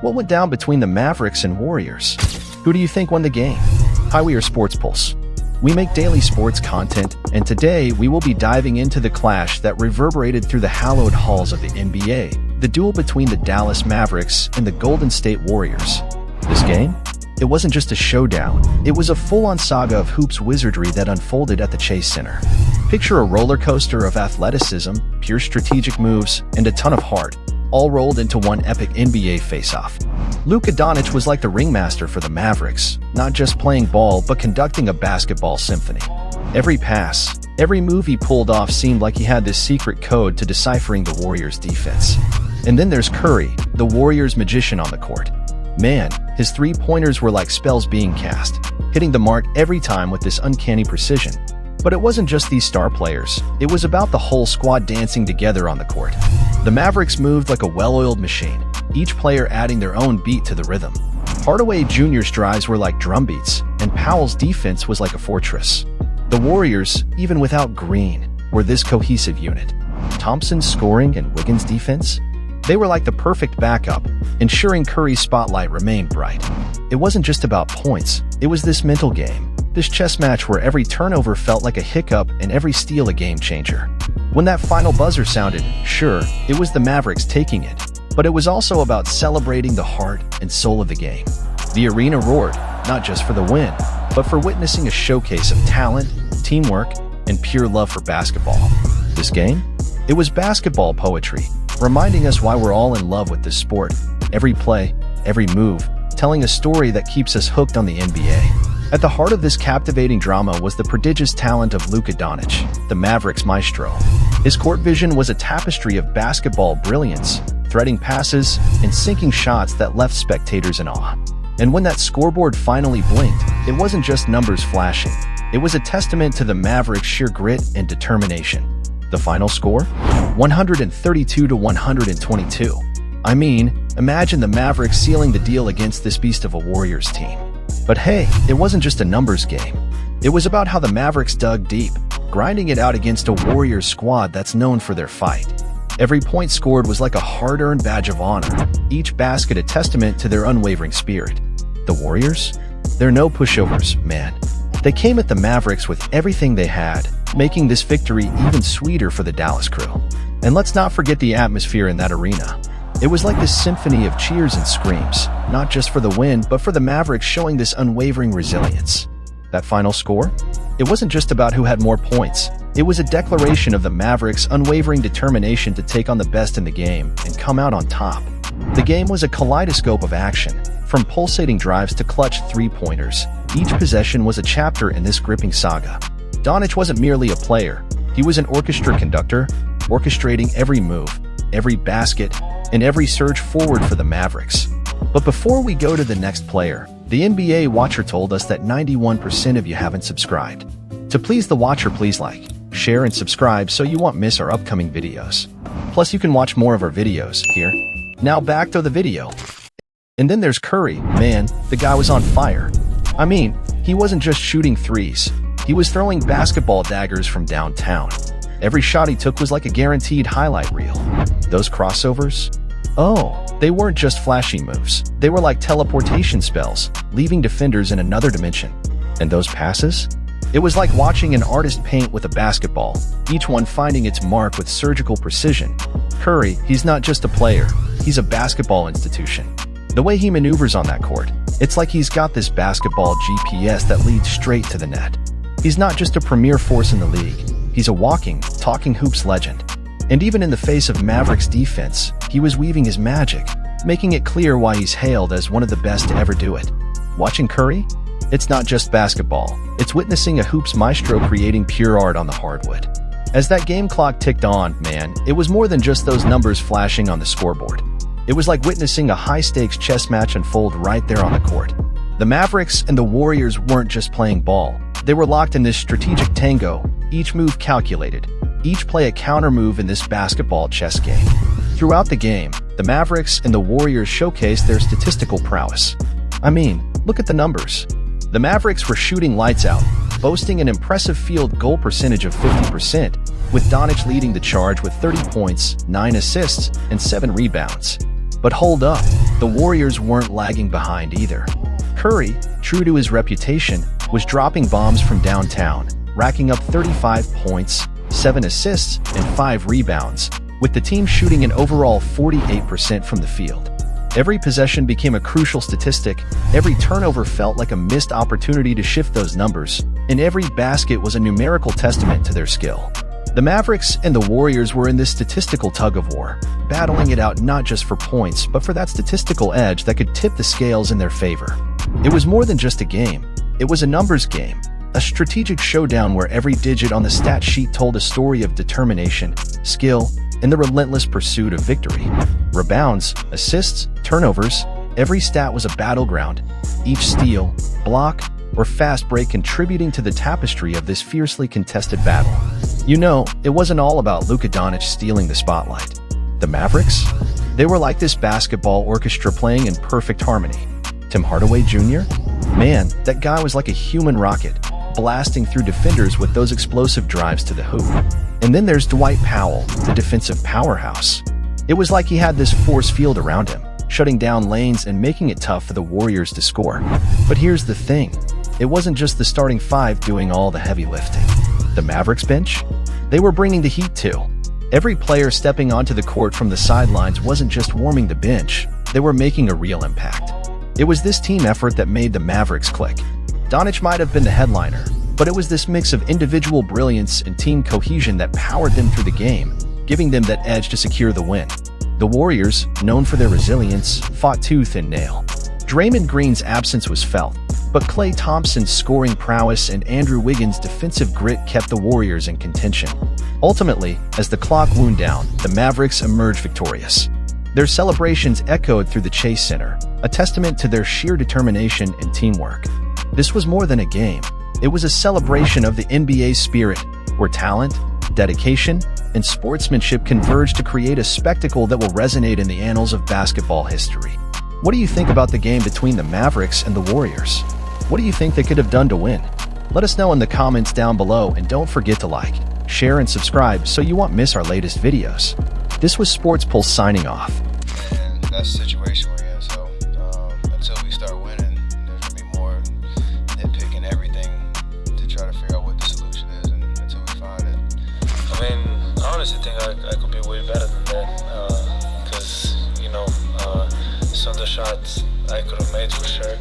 What went down between the Mavericks and Warriors? Who do you think won the game? Hi, we are Sports Pulse. We make daily sports content, and today we will be diving into the clash that reverberated through the hallowed halls of the NBA, the duel between the Dallas Mavericks and the Golden State Warriors. This game? It wasn't just a showdown, it was a full-on saga of hoops wizardry that unfolded at the Chase Center. Picture a roller coaster of athleticism, pure strategic moves, and a ton of heart, all rolled into one epic NBA face-off. Luka Doncic was like the ringmaster for the Mavericks, not just playing ball but conducting a basketball symphony. Every pass, every move he pulled off seemed like he had this secret code to deciphering the Warriors' defense. And then there's Curry, the Warriors' magician on the court. Man, his three-pointers were like spells being cast, hitting the mark every time with this uncanny precision. But it wasn't just these star players, it was about the whole squad dancing together on the court. The Mavericks moved like a well-oiled machine, each player adding their own beat to the rhythm. Hardaway Jr.'s drives were like drum beats, and Powell's defense was like a fortress. The Warriors, even without Green, were this cohesive unit. Thompson's scoring and Wiggins' defense? They were like the perfect backup, ensuring Curry's spotlight remained bright. It wasn't just about points, it was this mental game, this chess match where every turnover felt like a hiccup and every steal a game changer. When that final buzzer sounded, sure, it was the Mavericks taking it, but it was also about celebrating the heart and soul of the game. The arena roared, not just for the win, but for witnessing a showcase of talent, teamwork, and pure love for basketball. This game? It was basketball poetry, reminding us why we're all in love with this sport. Every play, every move, telling a story that keeps us hooked on the NBA. At the heart of this captivating drama was the prodigious talent of Luka Doncic, the Mavericks maestro. His court vision was a tapestry of basketball brilliance, threading passes and sinking shots that left spectators in awe. And when that scoreboard finally blinked, it wasn't just numbers flashing. It was a testament to the Mavericks' sheer grit and determination. The final score? 132-122. I mean, imagine the Mavericks sealing the deal against this beast of a Warriors team. But hey, it wasn't just a numbers game. It was about how the Mavericks dug deep, grinding it out against a Warriors squad that's known for their fight. Every point scored was like a hard-earned badge of honor, each basket a testament to their unwavering spirit. The Warriors? They're no pushovers, man. They came at the Mavericks with everything they had, making this victory even sweeter for the Dallas crew. And let's not forget the atmosphere in that arena. It was like this symphony of cheers and screams, not just for the win, but for the Mavericks showing this unwavering resilience. That final score? It wasn't just about who had more points. It was a declaration of the Mavericks' unwavering determination to take on the best in the game and come out on top. The game was a kaleidoscope of action, from pulsating drives to clutch three-pointers. Each possession was a chapter in this gripping saga. Doncic wasn't merely a player, he was an orchestra conductor, orchestrating every move, every basket, and every surge forward for the Mavericks. But before we go to the next player, the NBA Watcher told us that 91% of you haven't subscribed. To please the Watcher, please like, share, and subscribe so you won't miss our upcoming videos. Plus, you can watch more of our videos here. Now back to the video. And then there's Curry. Man, the guy was on fire. I mean, he wasn't just shooting threes. He was throwing basketball daggers from downtown. Every shot he took was like a guaranteed highlight reel. Those crossovers? Oh, they weren't just flashy moves. They were like teleportation spells, leaving defenders in another dimension. And those passes? It was like watching an artist paint with a basketball, each one finding its mark with surgical precision. Curry, he's not just a player, he's a basketball institution. The way he maneuvers on that court, it's like he's got this basketball GPS that leads straight to the net. He's not just a premier force in the league, he's a walking, talking hoops legend. And even in the face of Mavericks defense, he was weaving his magic, making it clear why he's hailed as one of the best to ever do it. Watching Curry? It's not just basketball, it's witnessing a hoops maestro creating pure art on the hardwood. As that game clock ticked on, man, it was more than just those numbers flashing on the scoreboard. It was like witnessing a high-stakes chess match unfold right there on the court. The Mavericks and the Warriors weren't just playing ball, they were locked in this strategic tango, each move calculated, each play a counter move in this basketball chess game. Throughout the game, the Mavericks and the Warriors showcased their statistical prowess. I mean, look at the numbers. The Mavericks were shooting lights out, boasting an impressive field goal percentage of 50%, with Doncic leading the charge with 30 points, 9 assists, and 7 rebounds. But hold up, the Warriors weren't lagging behind either. Curry, true to his reputation, was dropping bombs from downtown, racking up 35 points, 7 assists, and 5 rebounds, with the team shooting an overall 48% from the field. Every possession became a crucial statistic, every turnover felt like a missed opportunity to shift those numbers, and every basket was a numerical testament to their skill. The Mavericks and the Warriors were in this statistical tug-of-war, battling it out not just for points, but for that statistical edge that could tip the scales in their favor. It was more than just a game. It was a numbers game, a strategic showdown where every digit on the stat sheet told a story of determination, skill, and the relentless pursuit of victory. Rebounds, assists, turnovers, every stat was a battleground, each steal, block, or fast break contributing to the tapestry of this fiercely contested battle. You know, it wasn't all about Luka Doncic stealing the spotlight. The Mavericks? They were like this basketball orchestra playing in perfect harmony. Tim Hardaway Jr.? Man, that guy was like a human rocket, blasting through defenders with those explosive drives to the hoop. And then there's Dwight Powell, the defensive powerhouse. It was like he had this force field around him, shutting down lanes and making it tough for the Warriors to score. But here's the thing. It wasn't just the starting five doing all the heavy lifting. The Mavericks bench? They were bringing the heat too. Every player stepping onto the court from the sidelines wasn't just warming the bench, they were making a real impact. It was this team effort that made the Mavericks click. Doncic might have been the headliner, but it was this mix of individual brilliance and team cohesion that powered them through the game, giving them that edge to secure the win. The Warriors, known for their resilience, fought tooth and nail. Draymond Green's absence was felt, but Klay Thompson's scoring prowess and Andrew Wiggins' defensive grit kept the Warriors in contention. Ultimately, as the clock wound down, the Mavericks emerged victorious. Their celebrations echoed through the Chase Center, a testament to their sheer determination and teamwork. This was more than a game. It was a celebration of the NBA's spirit, where talent, dedication, and sportsmanship converged to create a spectacle that will resonate in the annals of basketball history. What do you think about the game between the Mavericks and the Warriors? What do you think they could have done to win? Let us know in the comments down below, and don't forget to like, share, and subscribe so you won't miss our latest videos. This was Sports Pulse signing off. And that's the situation we're in, so until we start winning, there's going to be more nitpicking everything to try to figure out what the solution is until we find it. I mean, I honestly think I could be way better than that, because, some of the shots I could have made for sure.